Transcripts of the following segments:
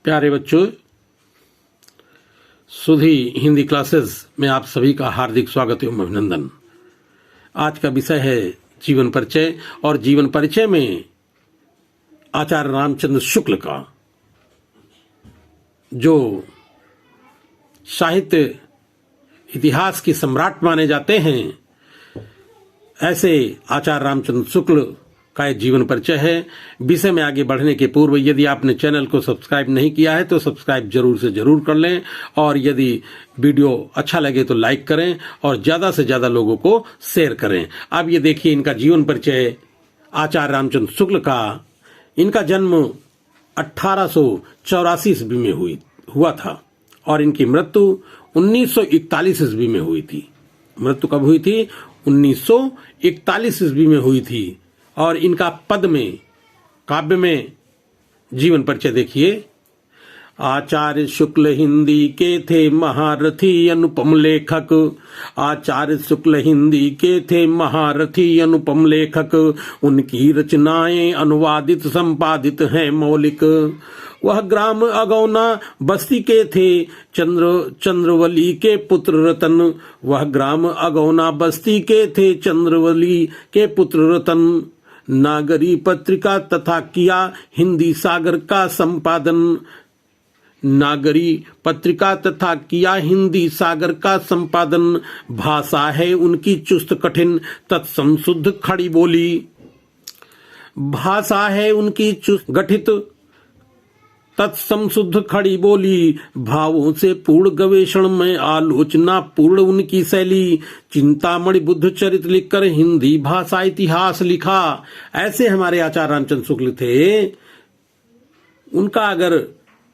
प्यारे बच्चों, सुधी हिंदी क्लासेस में आप सभी का हार्दिक स्वागत एवं अभिनंदन। आज का विषय है जीवन परिचय और जीवन परिचय में आचार्य रामचंद्र शुक्ल का जो साहित्य इतिहास के सम्राट माने जाते हैं, ऐसे आचार्य रामचंद्र शुक्ल का एक जीवन परिचय है। विषय में आगे बढ़ने के पूर्व यदि आपने चैनल को सब्सक्राइब नहीं किया है तो सब्सक्राइब जरूर से जरूर कर लें, और यदि वीडियो अच्छा लगे तो लाइक करें और ज्यादा से ज्यादा लोगों को शेयर करें। अब ये देखिए इनका जीवन परिचय आचार्य रामचंद्र शुक्ल का। इनका जन्म 1884 ईस्वी में हुआ था और इनकी मृत्यु 1941 ईस्वी में हुई थी। मृत्यु कब हुई थी? 1941 ईस्वी में हुई थी। और इनका पद में, काव्य में जीवन परिचय देखिए। आचार्य शुक्ल हिंदी के थे महारथी अनुपम लेखक। आचार्य शुक्ल हिंदी के थे महारथी अनुपम लेखक। उनकी रचनाएं अनुवादित संपादित हैं मौलिक। वह ग्राम अगौना बस्ती के थे चंद्रवली के पुत्र रतन। वह ग्राम अगौना बस्ती के थे चंद्रवली के पुत्र रतन। नागरी पत्रिका तथा किया हिंदी सागर का संपादन। नागरी पत्रिका तथा किया हिंदी सागर का संपादन। भाषा है उनकी चुस्त कठिन तत्सम शुद्ध खड़ी बोली। भाषा है उनकी चुस्त गठित तत्सम शुद्ध खड़ी बोली। भावों से पूर्ण गवेषण में आलोचना पूर्ण उनकी शैली। चिंतामणि बुद्ध चरित्र लिखकर हिंदी भाषा इतिहास लिखा। ऐसे हमारे आचार्य रामचंद्र शुक्ल थे। उनका अगर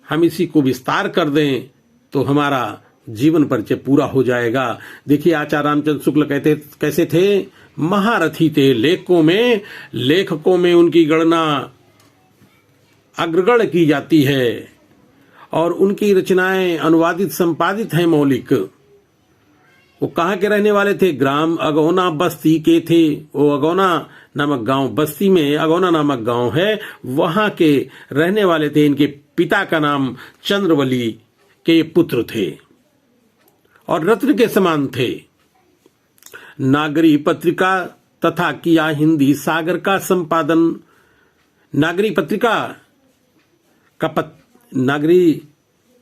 हम इसी को विस्तार कर दें तो हमारा जीवन परिचय पूरा हो जाएगा। देखिए आचार्य रामचंद्र शुक्ल कैसे थे? महारथी थे। लेखकों में उनकी गणना अग्रगण्य की जाती है और उनकी रचनाएं अनुवादित संपादित हैं मौलिक। वो कहाँ के रहने वाले थे? ग्राम अगौना बस्ती के थे। वो अगौना नामक गांव, बस्ती में अगौना नामक गांव है, वहां के रहने वाले थे। इनके पिता का नाम चंद्रवली के पुत्र थे और रत्न के समान थे। नागरी पत्रिका तथा किया हिंदी सागर का संपादन। नागरी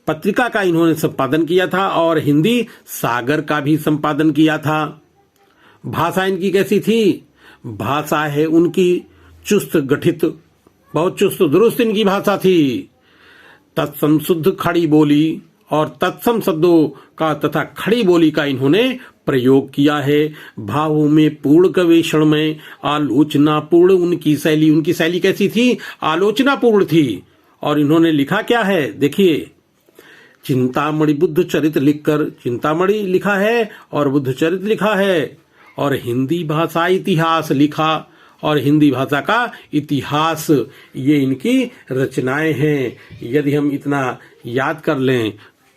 पत्रिका का इन्होंने संपादन किया था और हिंदी सागर का भी संपादन किया था। भाषा इनकी कैसी थी? भाषा है उनकी चुस्त गठित, बहुत चुस्त दुरुस्त इनकी भाषा थी। तत्सम शुद्ध खड़ी बोली, और तत्सम शब्दों का तथा खड़ी बोली का इन्होंने प्रयोग किया है। भावों में पूर्ण गवेषण में आलोचना पूर्ण उनकी शैली कैसी थी? आलोचना पूर्ण थी। और इन्होंने लिखा क्या है? देखिए, चिंतामणि बुद्ध चरित्र लिखकर, चिंतामणि लिखा है और बुद्ध चरित्र लिखा है, और हिंदी भाषा इतिहास लिखा, और हिंदी भाषा का इतिहास, ये इनकी रचनाएं हैं। यदि हम इतना याद कर लें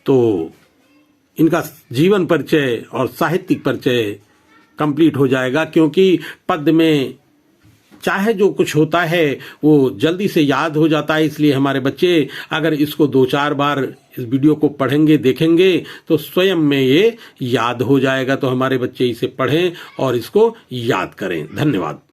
तो इनका जीवन परिचय और साहित्यिक परिचय कंप्लीट हो जाएगा, क्योंकि पद में चाहे जो कुछ होता है वो जल्दी से याद हो जाता है। इसलिए हमारे बच्चे अगर इसको 2-4 बार इस वीडियो को पढ़ेंगे, देखेंगे तो स्वयं में ये याद हो जाएगा। तो हमारे बच्चे इसे पढ़ें और इसको याद करें। धन्यवाद।